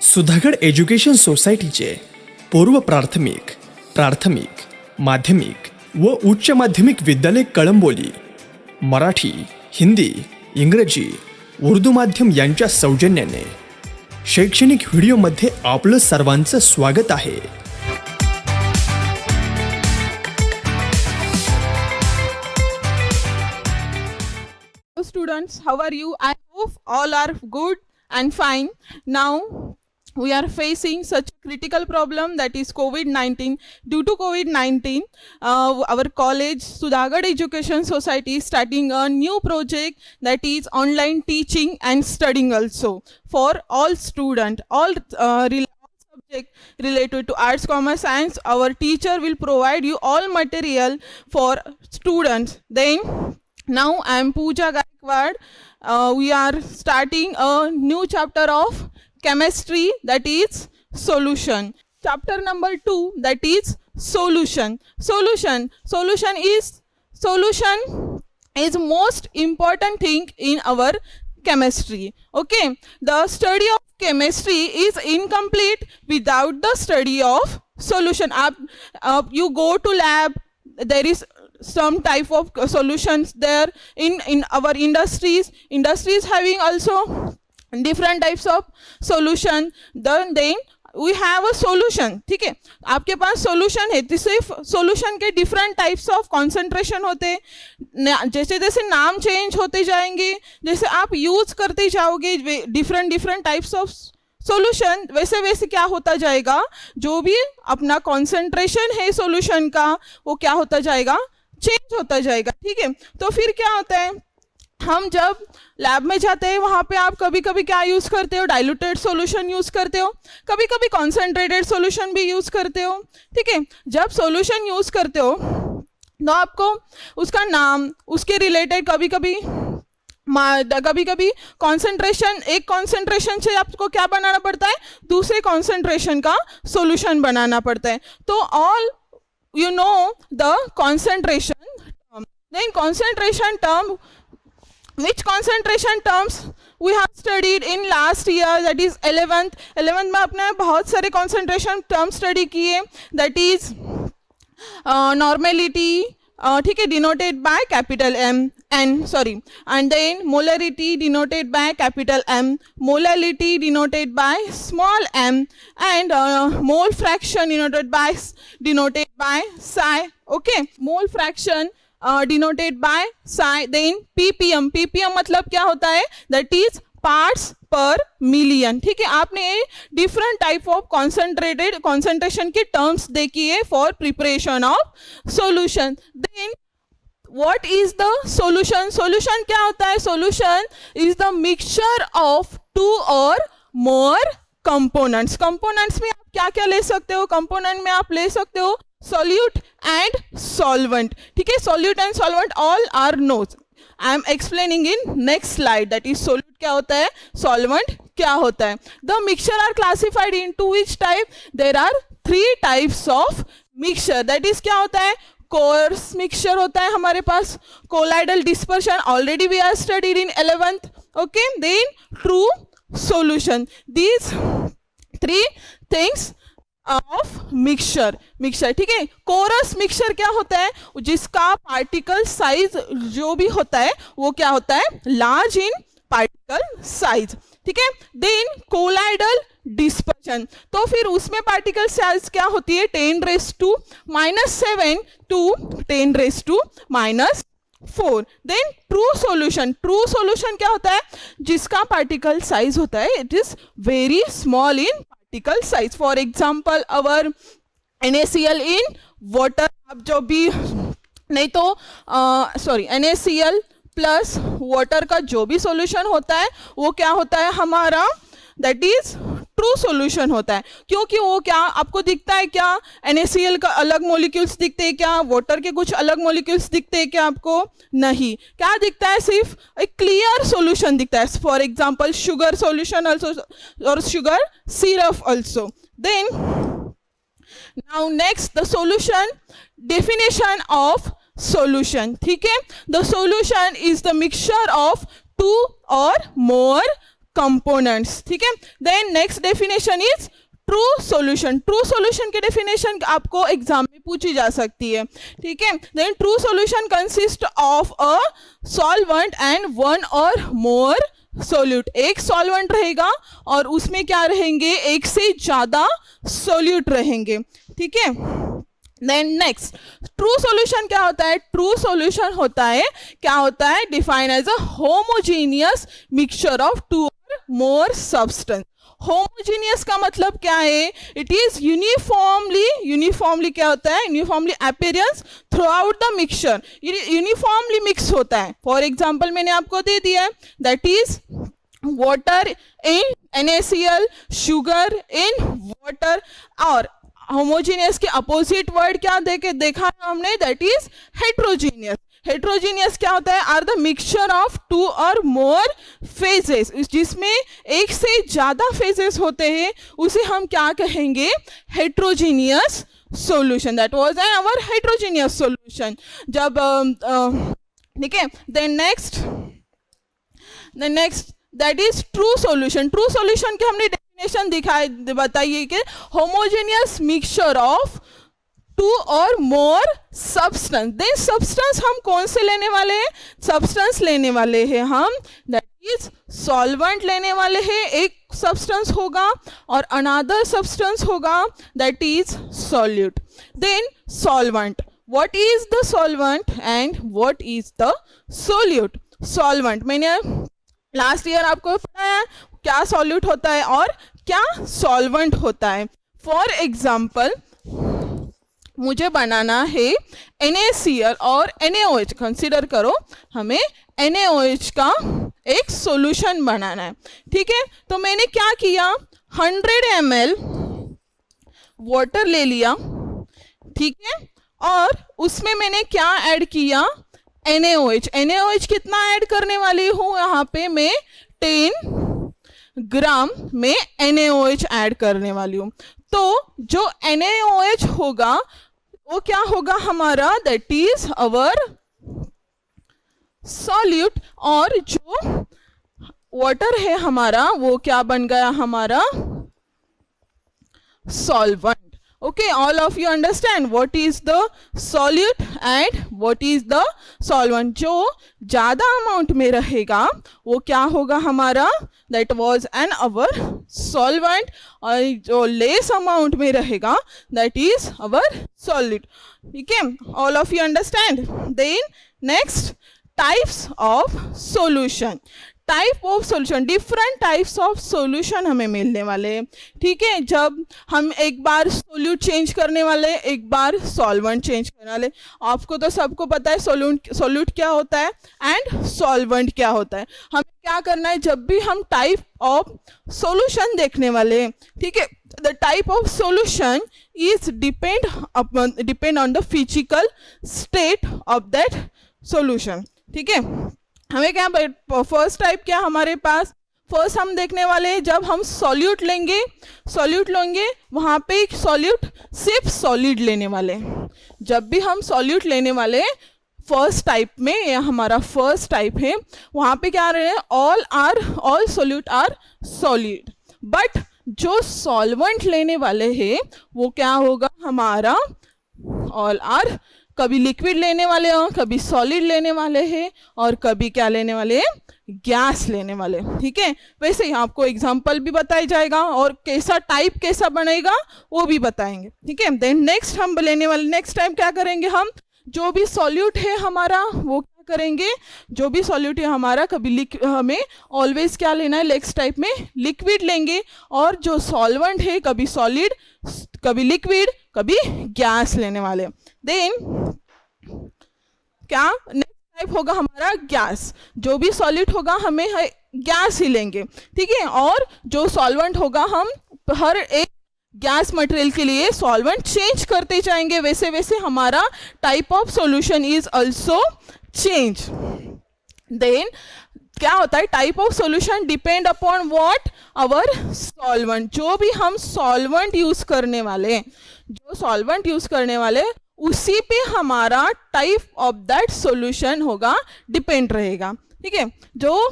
Sudhagad education सोसायटीचे पूर्व प्राथमिक, प्राथमिक, माध्यमिक व उच्च माध्यमिक विद्यालय कळंबोली मराठी, हिंदी, इंग्रजी, उर्दू माध्यम यांच्या सौजन्याने शैक्षणिक व्हिडिओमध्ये आपलं सर्वांचं स्वागत आहे. Students, how are you? I hope all are good and fine. Now we are facing such a critical problem, that is COVID-19. Due to COVID-19, our college Sudhagad Education Society is starting a new project, that is online teaching and studying also for all students, all subject related to arts, commerce, science. Our teacher will provide you all material for students. Then now I am Pooja Gaikwad. We are starting a new chapter of chemistry, that is solution. Chapter number 2, that is solution. Solution is most important thing in our chemistry. Okay, the study of chemistry is incomplete without the study of solution. You go to lab, there is some type of solutions there. In our industries having also different types of solution. Then we have a solution. ठीक है, आपके पास solution है, तो सिर्फ solution के different types of concentration होते हैं. जैसे जैसे नाम change होते जाएंगे, जैसे आप use करते जाओगे different types of सॉल्यूशन, वैसे वैसे क्या होता जाएगा, जो भी अपना कंसंट्रेशन है सॉल्यूशन का वो क्या होता जाएगा, चेंज होता जाएगा. ठीक है, तो फिर क्या होता है, हम जब लैब में जाते हैं वहाँ पे आप कभी कभी क्या यूज़ करते हो, डाइल्यूटेड सॉल्यूशन यूज़ करते हो, कभी कभी कॉन्सेंट्रेटेड सॉल्यूशन भी यूज़ करते हो. ठीक है, जब सॉल्यूशन यूज़ करते हो तो आपको उसका नाम, उसके रिलेटेड कभी कभी कॉन्सेंट्रेशन, एक कॉन्सेंट्रेशन से आपको क्या बनाना पड़ता है, दूसरे कॉन्सेंट्रेशन का सॉल्यूशन बनाना पड़ता है. तो all you know the concentration term. Then concentration term, which concentration terms we have studied in last year, that is 11th में अपने बहुत सारे concentration terms study किए, that is normality, ठीक है, denoted by capital M, and then molarity denoted by capital M, molality denoted by small m, and mole fraction denoted by psi. Okay, mole fraction denoted by psi. Then ppm मतलब क्या होता है, that is parts per million. ठीक है, आपने different type of concentration के terms देखी है for preparation of solution. Then what is the solution? Solution क्या होता है? Solution is the mixture of two or more components. Components में आप क्या क्या ले सकते हो? Component में आप ले सकते हो solute and solvent. ठीक है, solute and solvent all are known. I am explaining in next slide, that is solute क्या होता है, solvent क्या होता है. The mixture are classified into which type? There are 3 types of mixture. That is क्या होता है, कोर्स मिक्सचर होता है हमारे पास, colloidal dispersion already we are studied in 11th. Okay, then true solution. These 3 things of mixture. ठीक है, coarse mixture क्या होता है, जिसका पार्टिकल साइज जो भी होता है वो क्या होता है, लार्ज इन पार्टिकल साइज. ठीक है, देन कोलाइडल डिस्पर्शन, तो फिर उसमें पार्टिकल साइज क्या होती है, 10⁻⁻7 to 10⁻⁻4. देन ट्रू सॉल्यूशन क्या होता है, जिसका पार्टिकल साइज होता है it is very small in particle size. For example our NaCl in water. आप जो भी नहीं तो NaCl प्लस वाटर का जो भी सॉल्यूशन होता है वो क्या होता है हमारा, दैट इज ट्रू सॉल्यूशन होता है. क्योंकि वो क्या आपको दिखता है, क्या NaCl का अलग मॉलिक्यूल्स दिखते हैं क्या, वाटर के कुछ अलग मॉलिक्यूल्स दिखते हैं क्या आपको, नहीं. क्या दिखता है, सिर्फ एक क्लियर सॉल्यूशन दिखता है. For example sugar solution also और sugar syrup also. Then now next the solution, definition of solution. ठीक है, the solution is the mixture of 2 or more components, ठीक है। Then next definition is true solution. True solution की definition आपको exam में पूछी जा सकती है, ठीक है। Then true solution consist of a solvent and one और मोर सोल्यूट। एक सॉल्वेंट रहेगा और उसमें क्या रहेंगे, एक से ज्यादा सोल्यूट रहेंगे, ठीक है। देन नेक्स्ट ट्रू सॉल्यूशन क्या होता है? ट्रू सॉल्यूशन होता है, क्या होता है, define as a homogeneous mixture of two or more substance. Homogeneous का मतलब क्या है? इट इज यूनिफॉर्मली क्या होता है, uniformly appearance through out the mixture, uniformly mix होता है। फॉर एग्जाम्पल मैंने आपको दे दिया है, that is water in NaCl, sugar in water. और होमोजीनियस के अपोजिट वर्ड क्या देखा है हमने, दैट इज हेट्रोजीनियस। हेट्रोजीनियस क्या होता है? Are the mixture of two or more phases, जिसमें एक से ज्यादा फेजेस होते हैं, उसे हम क्या कहेंगे, heterogeneous solution. That was our heterogeneous solution. जब ठीक है, then next that is true solution. True solution के हमने डेफिनेशन बताइए कि homogeneous mixture of two or more substance. Then substance हम कौन से लेने वाले हैं? सब्सटेंस लेने वाले हैं हम, दैट इज सॉल्वेंट लेने वाले हैं, एक सब्सटेंस होगा और अनदर सब्सटेंस होगा, that is solute. Then solvent, what is the solvent and what is the solute? Solvent मैंने लास्ट ईयर आपको पढ़ाया क्या सॉल्यूट होता है और क्या सॉल्वेंट होता है। फॉर एग्जाम्पल मुझे बनाना है NaCl और NaOH, कंसीडर करो हमें NaOH का एक सॉल्यूशन बनाना है, ठीक है। तो मैंने क्या किया, 100 ml वाटर ले लिया, ठीक है, और उसमें मैंने क्या ऐड किया, NaOH। NaOH कितना ऐड करने वाली हूँ यहाँ पे मैं 10 ग्राम में NaOH ऐड करने वाली हूँ। तो जो NaOH होगा वो क्या होगा हमारा, दैट इज अवर सॉल्यूट, और जो वाटर है हमारा वो क्या बन गया हमारा solvent. Okay, all of you understand what is the solute and what is the solvent। जो ज्यादा अमाउंट में रहेगा वो क्या होगा हमारा, that was an our solvent, और जो लेस अमाउंट में रहेगा that is our solute, ठीक है। all of you understand। then next types of solution। Type of solution, different types of solution हमें मिलने वाले हैं, ठीक है। जब हम एक बार सोल्यूट चेंज करने वाले, एक बार सॉल्वेंट चेंज करने वाले। आपको तो सबको पता है सोल्यूट क्या होता है एंड सॉल्वेंट क्या होता है। हमें क्या करना है, जब भी हम टाइप ऑफ सॉल्यूशन देखने वाले हैं, ठीक है, the type of solution is depend on the physical state of that solution, ठीक है। हमें क्या, फर्स्ट टाइप क्या हमारे पास, फर्स्ट हम देखने वाले हैं जब हम सॉल्यूट लेंगे वहाँ पे एक सॉल्यूट सिर्फ सॉलिड लेने वाले। जब भी हम सॉल्यूट लेने वाले फर्स्ट टाइप में, या हमारा फर्स्ट टाइप है, वहाँ पे क्या रहे, all solute are solid. But जो सॉल्वेंट लेने वाले हैं वो क्या होगा हमारा, ऑल आर, कभी लिक्विड लेने वाले हो, कभी सॉलिड लेने वाले हैं, और कभी क्या लेने वाले हैं, गैस लेने वाले, ठीक है। वैसे ही आपको एग्जांपल भी बताया जाएगा और कैसा टाइप कैसा बनेगा वो भी बताएंगे, ठीक है। देन नेक्स्ट हम लेने वाले, नेक्स्ट टाइम क्या करेंगे हम, जो भी सॉल्यूट है हमारा वो क्या करेंगे, जो भी सॉल्यूट है हमारा, कभी हमें ऑलवेज क्या लेना है, नेक्स्ट टाइप में लिक्विड लेंगे, और जो सॉल्वेंट है कभी सॉलिड, कभी लिक्विड, कभी गैस लेने वाले। देन क्या नेक्स्ट टाइप होगा हमारा गैस, जो भी सॉलिड होगा हमें गैस ही लेंगे, ठीक है। और जो सॉल्वेंट होगा हम हर एक गैस मटेरियल के लिए सॉल्वेंट चेंज करते जाएंगे, वैसे वैसे हमारा type of solution is also change. Then क्या होता है, type of solution depend upon what, our solvent. जो भी हम सॉल्वेंट यूज करने वाले, जो सॉल्वेंट यूज करने वाले, उसी पे हमारा टाइप ऑफ दैट सॉल्यूशन होगा, डिपेंड रहेगा, ठीक है। जो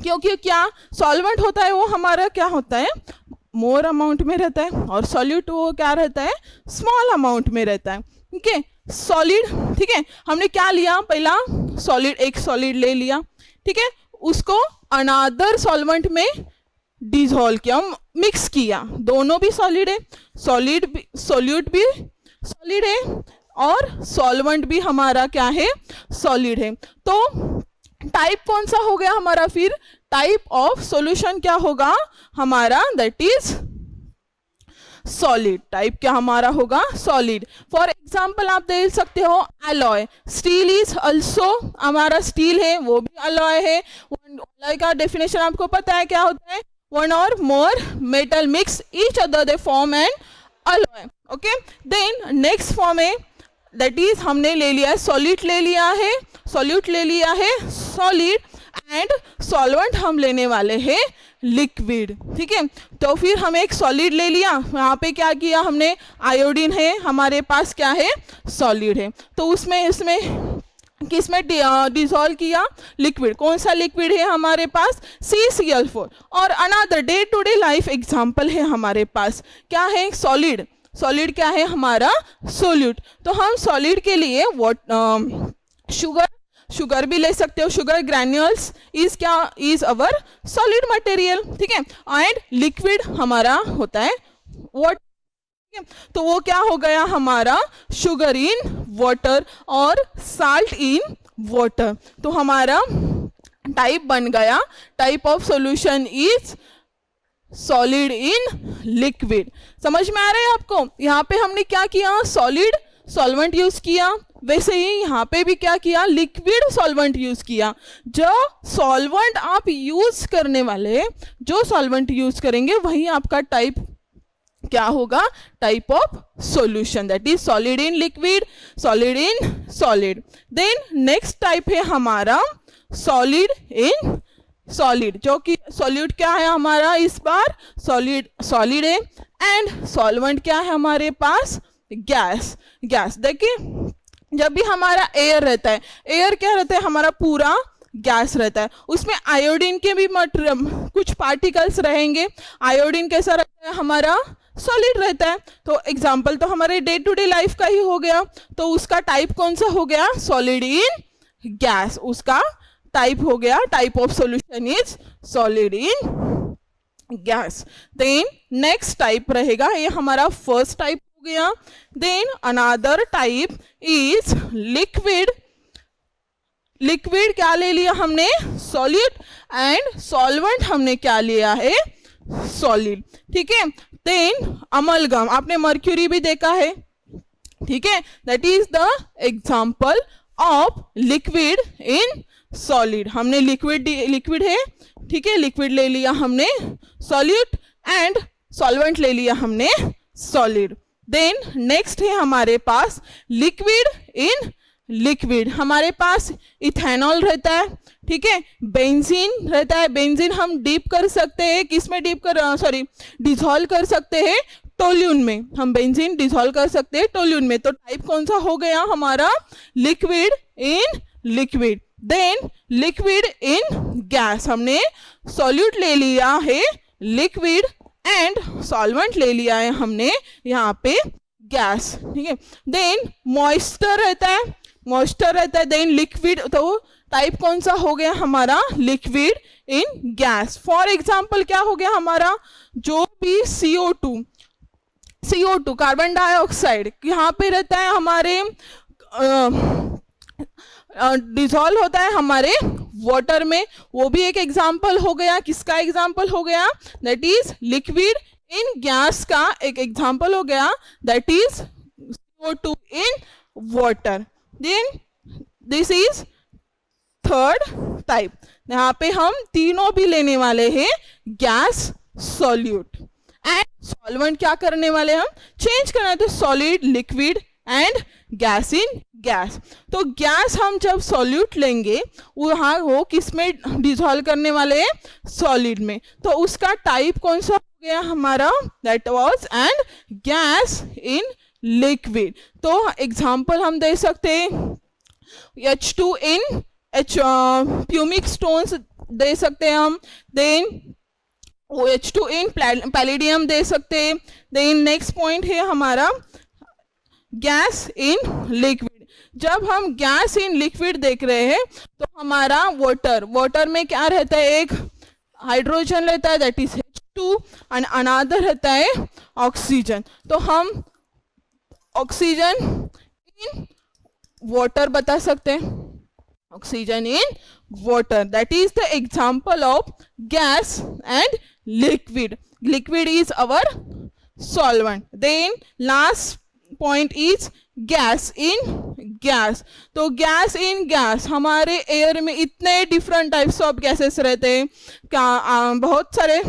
क्योंकि क्या सॉल्वेंट होता है वो हमारा क्या होता है, मोर अमाउंट में रहता है, और सॉल्यूट वो क्या रहता है, स्मॉल अमाउंट में रहता है। ठीक है, सॉलिड, ठीक है, हमने क्या लिया, पहला सॉलिड, एक सॉलिड ले लिया, ठीक है, उसको अनदर सॉल्वेंट में डिसॉल्व किया, मिक्स किया, दोनों भी सॉलिड है, सॉल्यूट भी सॉलिड है और सॉल्वेंट भी हमारा क्या है, सॉलिड है। तो टाइप कौन सा हो गया हमारा, फिर टाइप ऑफ सॉल्यूशन क्या होगा हमारा, दैट इज सॉलिड। टाइप क्या हमारा होगा, सॉलिड। फॉर एग्जाम्पल आप देख सकते हो अलॉय, स्टील इज अल्सो, हमारा स्टील है वो भी अलॉय है। अलॉय का डेफिनेशन आपको पता है क्या होता है, वन और more metal mix each other they form an alloy. Okay, then next form है, दैट इज हमने ले लिया है सॉलिड, ले लिया है सॉल्यूट, ले लिया है सॉलिड, एंड सॉल्वेंट हम लेने वाले हैं लिक्विड। ठीक है, तो फिर हम एक सॉलिड ले लिया, यहाँ पे क्या किया हमने, आयोडीन है हमारे पास, क्या है, सॉलिड है, तो उसमें किसमें डिसॉल्व किया, लिक्विड। कौन सा लिक्विड है हमारे पास, CCl4। और another day to day life example है हमारे पास, क्या है, सॉलिड। सॉलिड क्या है हमारा, सोल्यूट। तो हम सॉलिड के लिए शुगर भी ले सकते हो, शुगर ग्रैन्यूल्स इज क्या, इज अवर सॉलिड मटेरियल। ठीक है, एंड लिक्विड हमारा होता है वाटर। तो वो क्या हो गया हमारा, शुगर इन वाटर और साल्ट इन वाटर। तो हमारा टाइप बन गया, type of solution is solid in liquid. समझ में आ रहा है आपको, यहाँ पे हमने क्या किया, सॉलिड सॉल्वेंट यूज किया, वैसे ही यहाँ पे भी क्या किया, लिक्विड सॉल्वेंट यूज किया। जो सॉल्वेंट आप यूज करने वाले, जो सॉल्वेंट यूज करेंगे वही आपका टाइप क्या होगा, type of solution, that is solid in liquid, solid in solid. Then next type है हमारा सॉलिड इन सॉलिड, जो कि सॉल्यूट क्या है हमारा, इस बार सॉलिड है, एंड सॉल्वेंट क्या है हमारे पास, गैस। देखिए जब भी हमारा एयर रहता है, एयर क्या रहता है हमारा, पूरा गैस रहता है, उसमें आयोडीन के भी कुछ पार्टिकल्स रहेंगे। आयोडीन कैसा रहता है हमारा, सॉलिड रहता है। तो एग्जाम्पल तो हमारे डे टू डे लाइफ का ही हो गया, तो उसका टाइप कौन सा हो गया, सॉलिड इन गैस, उसका टाइप हो गया, type of solution is solid in gas. Then next type रहेगा, ये हमारा फर्स्ट टाइप हो गया। Then another type is liquid. Liquid क्या ले लिया हमने, सॉलिड, एंड सॉल्वेंट हमने क्या लिया है, सॉलिड। ठीक है, देन अमलगम, आपने मर्क्यूरी भी देखा है, ठीक है, that is the example of liquid in solid. हमने लिक्विड है, ठीक है, लिक्विड ले लिया हमने, सॉल्यूट एंड सॉल्वेंट ले लिया हमने, सॉलिड। देन नेक्स्ट है हमारे पास लिक्विड इन लिक्विड, हमारे पास इथेनॉल रहता है, ठीक है, बेंजीन रहता है। बेंजीन हम डीप कर सकते हैं, किसमें डिसॉल्व कर सकते हैं, टोल्यून में। हम बेंजीन डिसॉल्व कर सकते हैं टोल्यून में। तो टाइप कौन सा हो गया हमारा, liquid in liquid. Then liquid in gas, हमने सॉल्यूट ले लिया है लिक्विड, एंड सॉल्वेंट ले लिया है हमने यहाँ पे गैस, ठीक है। देन मॉइस्चर रहता है, देन लिक्विड, तो टाइप कौन सा हो गया हमारा, liquid in gas. For example क्या हो गया हमारा, जो भी CO2 कार्बन डाइऑक्साइड यहाँ पे रहता है, हमारे डिसॉल्व होता है हमारे वाटर में, वो भी एक एग्जाम्पल हो गया। किसका एग्जाम्पल हो गया, that is liquid in gas का एक एग्जाम्पल हो गया, that is CO2 in water. Then this is third type, यहाँ पे हम तीनों भी लेने वाले हैं, गैस, सॉल्यूट एंड सॉल्वेंट क्या करने वाले, हम चेंज करना है, तो solid, liquid and gas in gas. तो गैस हम जब सॉल्यूट लेंगे वहाँ वो किस में डिसॉल्व करने वाले हैं, सॉलिड में। तो उसका टाइप कौन सा हो गया हमारा, that was and gas in liquid. तो एग्जाम्पल हम दे सकते हैं H2 इन प्यूमिक स्टोन्स दे सकते हैं हम, देन OH2 इन पैलेडियम दे सकते हैं। देन नेक्स्ट पॉइंट है हमारा गैस इन लिक्विड। जब हम गैस इन लिक्विड देख रहे हैं तो हमारा वाटर में क्या रहता है, एक हाइड्रोजन रहता है that is H2 and another रहता है ऑक्सीजन। तो हम ऑक्सीजन इन वाटर बता सकते हैं, oxygen in water, that is the example of gas and liquid. Liquid is our solvent. Then last point is gas in gas. तो gas in gas, हमारे air में इतने डिफरेंट टाइप्स ऑफ गैसेस रहते हैं क्या, बहुत सारे।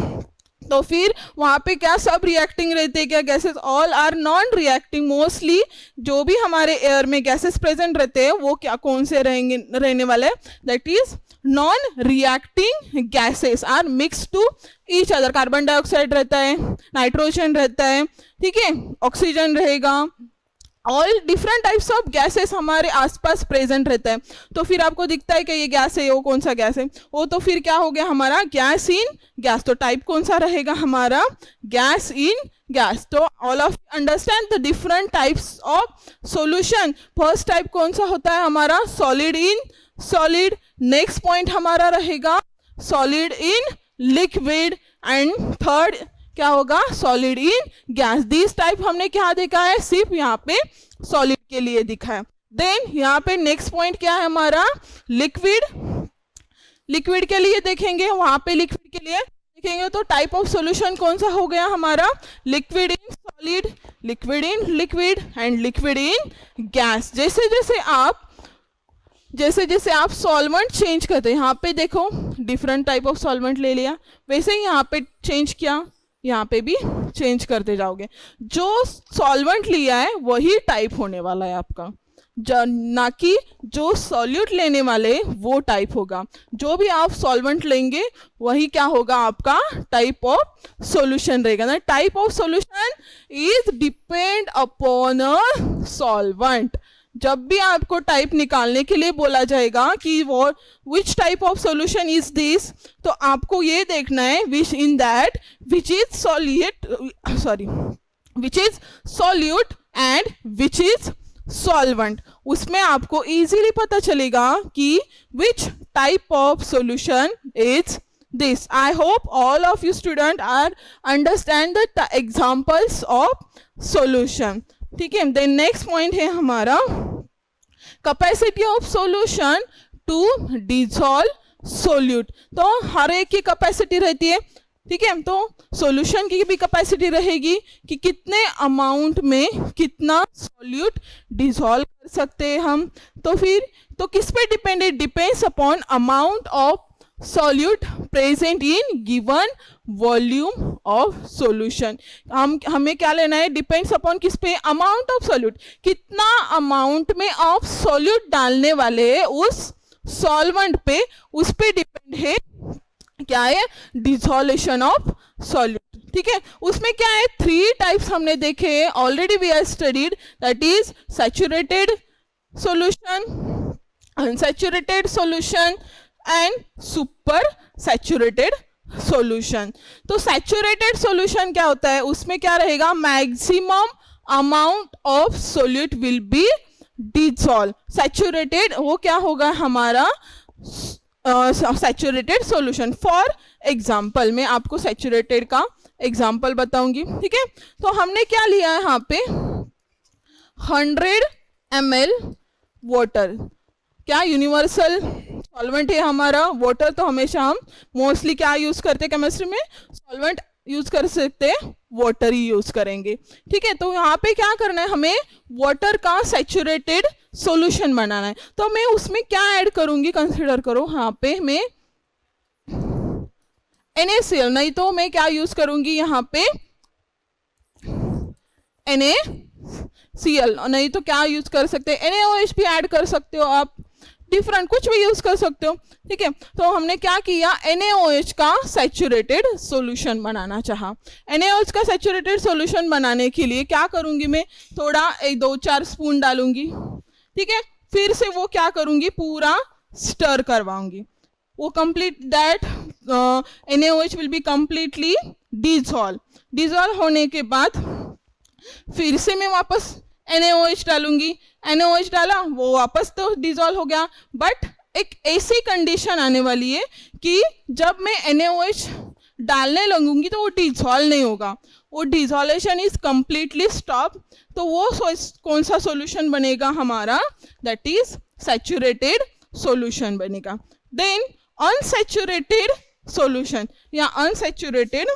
तो फिर वहाँ पे क्या सब रिएक्टिंग रहते हैं क्या gases? All are non reacting. Mostly जो भी हमारे एयर में गैसेस प्रेजेंट रहते हैं वो क्या कौन से रहने वाले? That is non reacting gases are mix to each other. Carbon dioxide रहता है, नाइट्रोजन रहता है, ठीक है, ऑक्सीजन रहेगा, all different types of gases हमारे आसपास प्रेजेंट रहता है। तो फिर आपको दिखता है कि ये गैस है, वो कौन सा गैस है, वो तो फिर क्या हो गया हमारा गैस इन गैस। तो टाइप कौन सा रहेगा हमारा? Gas in gas. तो all of understand the different types of solution. First type कौन सा होता है हमारा? Solid in solid. Next point हमारा रहेगा solid in liquid and third क्या होगा? Solid in gas. This type हमने क्या देखा है? सिर्फ यहाँ पे सॉलिड के लिए दिखा है। देन यहाँ पे नेक्स्ट पॉइंट क्या है हमारा? लिक्विड। लिक्विड के लिए देखेंगे, वहां पे लिक्विड के लिए देखेंगे तो टाइप ऑफ सॉल्यूशन कौन सा हो गया हमारा? Liquid in solid, liquid in liquid and liquid in gas. जैसे जैसे आप सॉल्वेंट चेंज करते हैं, यहाँ पे देखो डिफरेंट टाइप ऑफ सॉल्वेंट ले लिया, वैसे ही यहाँ पे चेंज किया, यहाँ पे भी चेंज करते जाओगे। जो सॉल्वेंट लिया है वही टाइप होने वाला है आपका, ना कि जो सॉल्यूट लेने वाले वो टाइप होगा। जो भी आप सॉल्वेंट लेंगे वही क्या होगा आपका? टाइप ऑफ सॉल्यूशन रहेगा ना। Type of solution is depend upon a solvent. जब भी आपको टाइप निकालने के लिए बोला जाएगा कि वो which type of solution is this, तो आपको ये देखना है which in that which is solute and which is solvent. उसमें आपको इजीली पता चलेगा कि which type of solution is this. I hope all of you student are understand the examples of solution. ठीक है। देन नेक्स्ट पॉइंट है हमारा capacity of solution to dissolve solute. तो हर एक की कैपेसिटी रहती है, ठीक है। तो सॉल्यूशन की भी कैपेसिटी रहेगी कि कितने अमाउंट में कितना सॉल्यूट डिसॉल्व कर सकते हैं हम। तो फिर तो किस पे depended? Depends upon amount of solute present in given volume of solution. हमें क्या लेना है? डिपेंड्स अपॉन किस पे? Amount of solute. कितना अमाउंट में ऑफ सॉल्यूट डालने वाले उस सॉल्वेंट पे, उस पे डिपेंड है क्या है? डिसॉल्यूशन ऑफ सॉल्यूट, ठीक है। उसमें क्या है? 3 टाइप्स हमने देखे already, we are studied, that is saturated solution, unsaturated solution and super saturated solution. तो सैचुरेटेड सॉल्यूशन क्या होता है? उसमें क्या रहेगा? Maximum amount of solute will be dissolve. Saturated वो क्या होगा हमारा? Saturated solution. फॉर एग्जांपल मैं आपको सैचुरेटेड का एग्जांपल बताऊंगी, ठीक है। तो हमने क्या लिया है यहाँ पे? 100 ml वाटर। क्या यूनिवर्सल सॉल्वेंट है हमारा वाटर। तो हमेशा हम मोस्टली क्या यूज करते हैं केमिस्ट्री में? सॉल्वेंट यूज कर सकते हैं, वाटर ही यूज करेंगे, ठीक है। तो यहाँ पे क्या करना है? हमें वाटर का सैचुरेटेड सॉल्यूशन बनाना है। तो मैं उसमें क्या ऐड करूंगी? कंसीडर करो यहाँ पे मैं NaCl, नहीं तो मैं क्या यूज करूंगी यहाँ पे? NaCl, नहीं तो क्या यूज कर सकते हैं? NaOH भी ऐड कर सकते हो आप, डिफरेंट कुछ भी यूज कर सकते हो, ठीक है। तो हमने क्या किया? NaOH का सैचुरेटेड सॉल्यूशन बनाना चाहा। NaOH का सैचुरेटेड सॉल्यूशन बनाने के लिए क्या करूंगी मैं? थोड़ा 1-2-4 स्पून डालूंगी, ठीक है। फिर से वो क्या करूंगी? पूरा स्टर करवाऊंगी। वो complete that NaOH will be completely dissolve होने के बाद फिर से मैं वापस NaOH डालूंगी, NaOH डाला वो वापस तो डिजॉल्व हो गया, बट एक ऐसी कंडीशन आने वाली है कि जब मैं NaOH डालने लगूंगी तो वो डिजॉल्व नहीं होगा, वो डिजोल्यूशन इज कंप्लीटली स्टॉप। तो वो कौन सा सॉल्यूशन बनेगा हमारा, दैट इज सैचुरेटेड सॉल्यूशन बनेगा। देन अनसैचुरेटेड सॉल्यूशन या अनसैचुरेटेड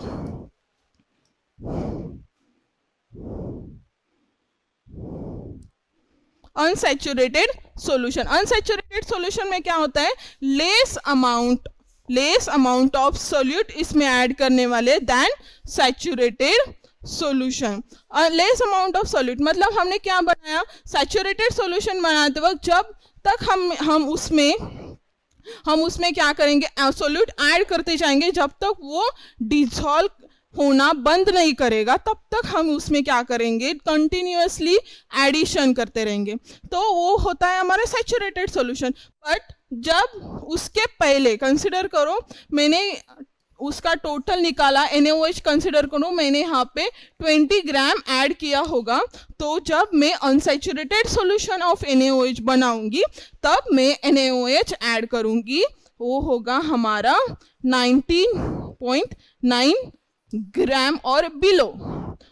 अनसैचुरेटेड सॉल्यूशन में क्या होता है, लेस अमाउंट ऑफ सोल्यूट इसमें ऐड करने वाले then saturated solution. Less amount of solute मतलब हमने क्या बनाया, सैचुरेटेड सॉल्यूशन बनाते वक्त जब तक हम उसमें क्या करेंगे, सोल्यूट ऐड करते जाएंगे, जब तक वो डिसॉल्व होना बंद नहीं करेगा तब तक हम उसमें क्या करेंगे, कंटिन्यूअसली एडिशन करते रहेंगे, तो वो होता है हमारा सैचुरेटेड सॉल्यूशन। बट जब उसके पहले कंसिडर करो, मैंने उसका टोटल निकाला, NaOH कंसिडर करो मैंने यहाँ पे 20 ग्राम ऐड किया होगा, तो जब मैं अनसैचुरेटेड सॉल्यूशन ऑफ NaOH बनाऊंगी तब मैं NaOH ऐड करूंगी, वो होगा हमारा 19.9 ग्राम और बिलो,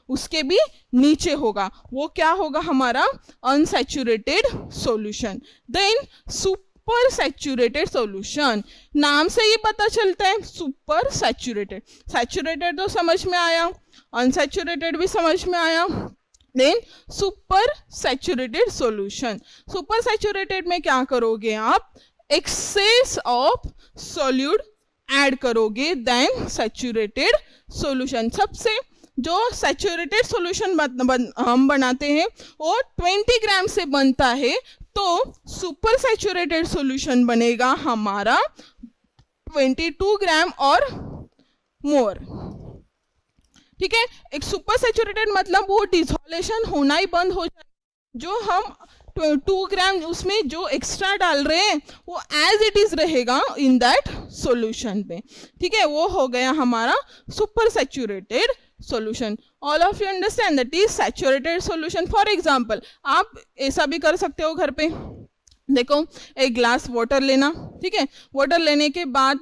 उसके भी नीचे होगा, वो क्या होगा हमारा unsaturated solution. Then super saturated solution, नाम से ही पता चलता है सुपर सैचुरेटेड, सैचुरेटेड तो समझ में आया, अनसैचुरेटेड भी समझ में आया। Then super saturated solution, super saturated में क्या करोगे आप, एक्सेस ऑफ सॉल्यूट ऐड करोगे देन सैचुरेटेड सॉल्यूशन। सबसे जो सैचुरेटेड सॉल्यूशन हम बनाते हैं वो 20 ग्राम से बनता है, तो सुपर सैचुरेटेड सॉल्यूशन बनेगा हमारा 22 ग्राम और मोर। ठीक है, एक सुपर सैचुरेटेड मतलब वो डिसोलेशन होना ही बंद हो जाए, जो हम 2 ग्राम उसमें जो एक्स्ट्रा डाल रहे हैं वो एज इट इज रहेगा इन दैट सॉल्यूशन पे। ठीक है, वो हो गया हमारा super saturated solution. All of you understand that is saturated solution. For example आप ऐसा भी कर सकते हो घर पे, देखो एक ग्लास वाटर लेना, ठीक है, वाटर लेने के बाद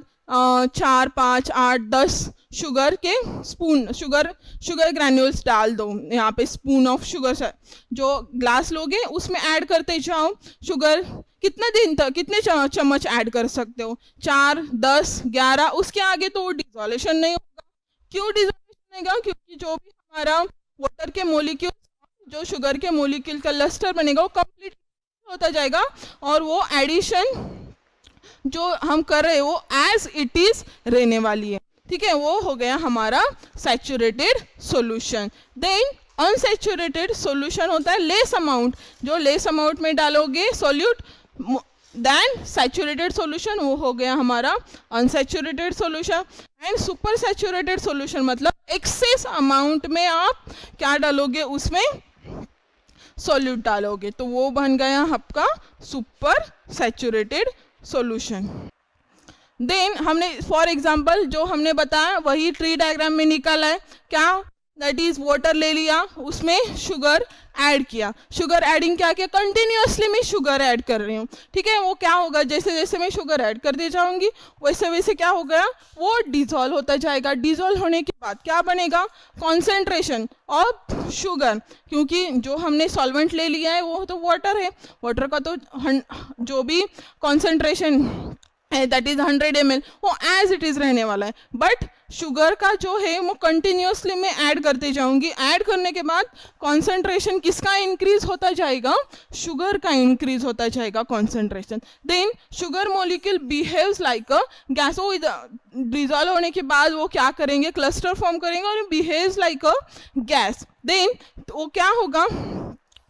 4, 5, 8, 10 शुगर के स्पून शुगर ग्रैन्यूल्स डाल दो, यहाँ पे स्पून ऑफ शुगर जो ग्लास लोगे उसमें ऐड करते जाओ। शुगर कितने दिन तक कितने चम्मच ऐड कर सकते हो, 4, 10, 11, उसके आगे तो डिसोल्यूशन नहीं होगा। क्यों डिसोल्यूशन नहीं होगा, क्योंकि जो भी हमारा वाटर के मोलिक्यूल, जो शुगर के मोलिक्यूल का लस्टर बनेगा वो कंप्लीट होता जाएगा और वो एडिशन जो हम कर रहे हैं वो एज इट इज रहने वाली है। ठीक है, वो हो गया हमारा saturated solution. Then unsaturated solution होता है लेस अमाउंट, जो लेस अमाउंट में डालोगे सॉल्यूट देन सैचुरेटेड सॉल्यूशन, वो हो गया हमारा unsaturated solution. And super saturated solution मतलब एक्सेस अमाउंट में आप क्या डालोगे, उसमें सॉल्यूट डालोगे, तो वो बन गया आपका सुपर सैचुरेटेड सॉल्यूशन। देन हमने फॉर एग्जांपल जो हमने बताया वही ट्री डायग्राम में निकाला है, क्या, दैट इज वाटर ले लिया, उसमें शुगर ऐड किया, शुगर एडिंग क्या किया, कंटिन्यूअसली मैं शुगर ऐड कर रही हूँ। ठीक है, वो क्या होगा, जैसे जैसे मैं शुगर ऐड करती जाऊंगी वैसे वैसे क्या हो गया, वो डिसॉल्व होता जाएगा। डिसॉल्व होने के बाद क्या बनेगा, कॉन्सेंट्रेशन ऑफ शुगर, क्योंकि जो हमने सॉल्वेंट ले लिया है वो तो वाटर है, वाटर का तो जो भी कॉन्सेंट्रेशन दैट इज 100 ml वो एज इट इज रहने वाला है। बट शुगर का जो है वो कंटिन्यूअसली मैं ऐड करते जाऊंगी, ऐड करने के बाद कॉन्सेंट्रेशन किसका इंक्रीज होता जाएगा, शुगर का इंक्रीज होता जाएगा concentration. Then sugar molecule behaves like a gas, वो डिसॉल्व होने के बाद वो क्या करेंगे, क्लस्टर फॉर्म करेंगे और behaves like a gas. Then वो क्या होगा,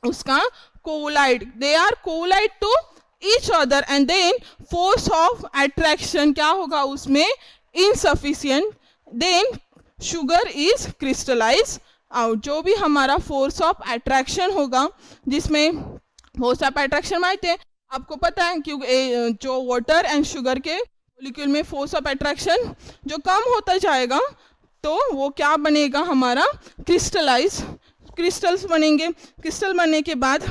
उसका collide, they are collide to each other and then force of attraction क्या होगा उसमें insufficient, then sugar is crystallized out। जो भी हमारा force of attraction होगा, जिसमें force of attraction मानते हैं आपको पता है, क्योंकि जो वाटर एंड शुगर के मॉलिक्यूल में फोर्स ऑफ अट्रैक्शन जो कम होता जाएगा तो वो क्या बनेगा हमारा क्रिस्टल्स बनेंगे। क्रिस्टल बनने के बाद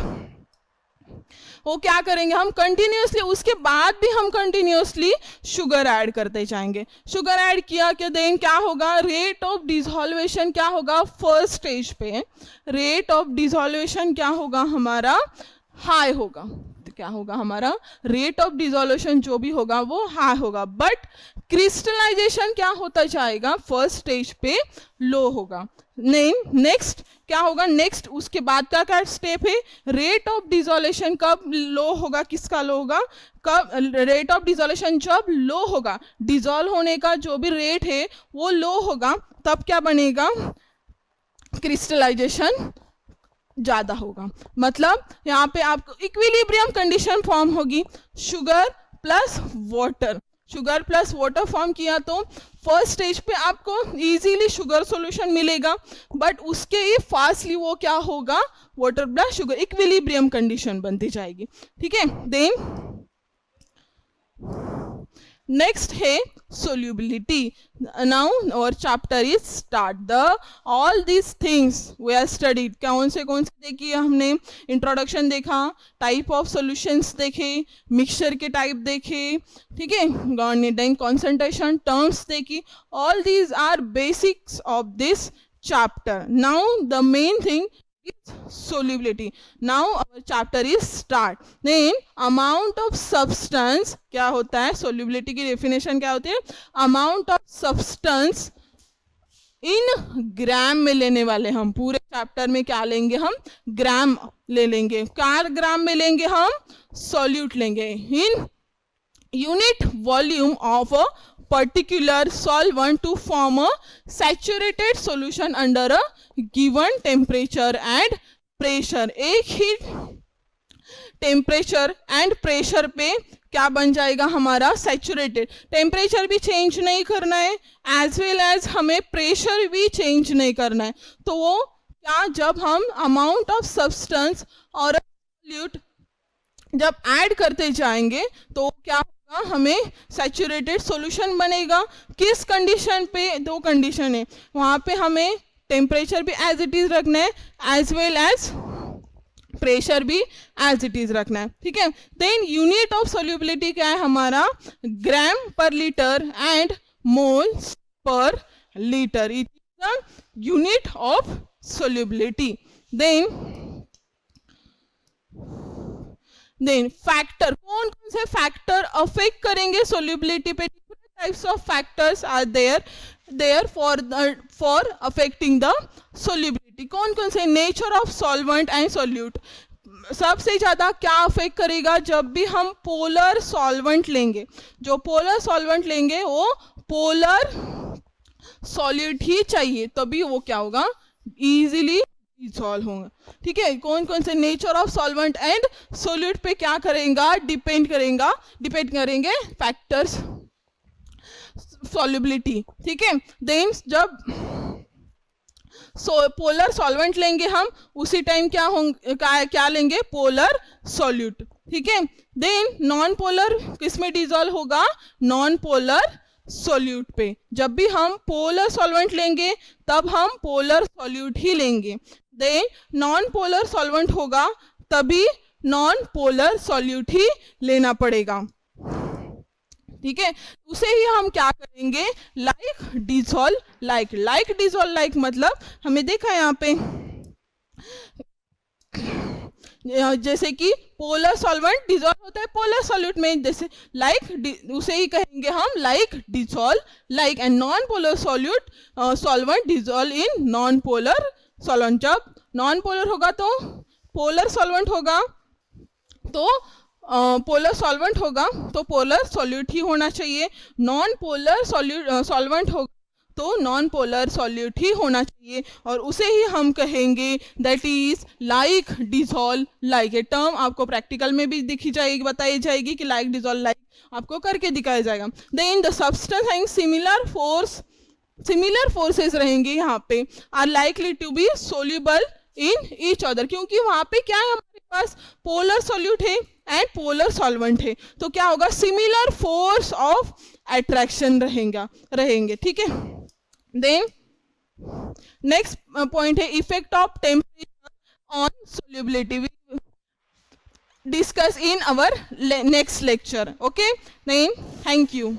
वो क्या करेंगे हम कंटिन्यूसली, उसके बाद भी हम कंटिन्यूसली शुगर ऐड करते जाएंगे। शुगर ऐड किया कि देन क्या होगा, रेट ऑफ डिसॉल्वेशन क्या होगा, फर्स्ट स्टेज पे रेट ऑफ डिसॉल्वेशन क्या होगा हमारा हाई होगा। तो क्या होगा हमारा रेट ऑफ डिसॉल्वेशन जो भी होगा वो हाई होगा, बट क्रिस्टलाइजेशन क्या होता जाएगा फर्स्ट स्टेज पे लो होगा। नेक्स्ट क्या होगा, नेक्स्ट उसके बाद का क्या स्टेप है, रेट ऑफ डिसॉल्वेशन कब लो होगा, किसका लो होगा, कब रेट ऑफ डिसॉल्वेशन जब लो होगा, डिसॉल्व होने का जो भी रेट है वो लो होगा, तब क्या बनेगा क्रिस्टलाइजेशन ज़्यादा होगा। मतलब यहाँ पे आपको इक्विलिब्रियम कंडीशन फॉर्म होगी, sugar plus water, sugar plus water form किया तो फर्स्ट स्टेज पे आपको इजीली शुगर सॉल्यूशन मिलेगा, बट उसके ही फास्टली वो क्या होगा water plus sugar equilibrium condition बनती जाएगी। ठीक है, देन नेक्स्ट है solubility. Now our chapter is start. All these things we are studied. कौन से देखी हमने, इंट्रोडक्शन देखा, टाइप ऑफ सॉल्यूशंस देखे, मिक्सचर के टाइप देखे, ठीक है, देन कॉन्सेंट्रेशन टर्म्स देखी. All these our basics of this chapter. Now the main thing is solubility. Now our chapter is start. Then amount of substance क्या होता है, solubility की definition क्या होती है, amount of substance इन ग्राम में लेने वाले, हम पूरे चैप्टर में क्या लेंगे, हम ग्राम ले लेंगे. क्या ग्राम में लेंगे, हम सॉल्यूट लेंगे इन unit volume of a particular solvent to form a saturated solution under a given temperature and pressure. एक ही टेम्परेचर एंड प्रेशर पे क्या बन जाएगा हमारा सैचुरेटेड. टेम्परेचर भी चेंज नहीं करना है, एज वेल एज हमें प्रेशर भी चेंज नहीं करना है. तो वो क्या, जब हम अमाउंट ऑफ सब्सटेंस और सॉल्यूट जब ऐड करते जाएंगे तो क्या होगा, हमें सैचुरेटेड सॉल्यूशन बनेगा. किस कंडीशन पे, दो कंडीशन है वहाँ पे, हमें टेम्परेचर भी एज इट इज रखना है, एज वेल एज प्रेशर भी एज इट इज रखना है. ठीक है, देन यूनिट ऑफ सोल्यूबिलिटी क्या है हमारा, gram per litre and moles per litre. It is the unit of solubility. Then factor, कौन कौन से फैक्टर अफेक्ट करेंगे सोल्यूबिलिटी पे. Different types of factors are there for affecting the solubility. कौन कौन से, nature of solvent and solute. सबसे ज़्यादा क्या अफेक्ट करेगा, जब भी हम पोलर सॉल्वेंट लेंगे, जो पोलर सॉल्वेंट लेंगे वो पोलर सॉल्यूट ही चाहिए, तभी वो क्या होगा, इजीली डिसॉल्व होगा. ठीक है, कौन कौन से nature of solvent and solute पे क्या करेगा, डिपेंड करेंगे फैक्टर्स सॉल्युबिलिटी. ठीक है, देन जब पोलर सॉल्वेंट लेंगे हम, उसी टाइम क्या लेंगे, पोलर सॉल्यूट. ठीक है, देन नॉन पोलर किसमें डिसॉल्व होगा, नॉन पोलर सॉल्यूट पे. जब भी हम पोलर सॉल्वेंट लेंगे तब हम पोलर सॉल्यूट ही लेंगे. देन नॉन पोलर सॉल्वेंट होगा तभी नॉन पोलर सॉल्यूट ही लेना पड़ेगा. ठीक है, उसे ही हम क्या करेंगे, लाइक डिसॉल्व लाइक मतलब हमने देखा यहाँ पे, जैसे कि पोलर सॉल्वेंट डिसॉल्व होता है पोलर सॉल्यूट में, जैसे लाइक उसे ही कहेंगे हम like dissolve like. And non polar solvent dissolve in non polar solvent. जब नॉन पोलर होगा तो पोलर सॉल्वेंट होगा, तो पोलर सॉल्वेंट होगा तो पोलर सॉल्यूट ही होना चाहिए. नॉन पोलर सॉल्वेंट होगा तो नॉन पोलर सॉल्यूट ही होना चाहिए, और उसे ही हम कहेंगे that is like dissolve like. ये टर्म आपको प्रैक्टिकल में भी दिखी जाएगी, बताई जाएगी कि लाइक डिसॉल्व लाइक आपको करके दिखाया जाएगा. Then the substance having similar forces रहेंगे यहाँ पे, are likely to be soluble in each other. क्योंकि वहाँ पे क्या है, हमारे पास पोलर सॉल्यूट है, एंड पोलर सॉल्वेंट है, तो क्या होगा, सिमिलर फोर्स ऑफ अट्रैक्शन रहेंगे, ठीक है। देन नेक्स्ट पॉइंट है effect of temperature on solubility, we discuss in our next lecture, okay. Then thank you.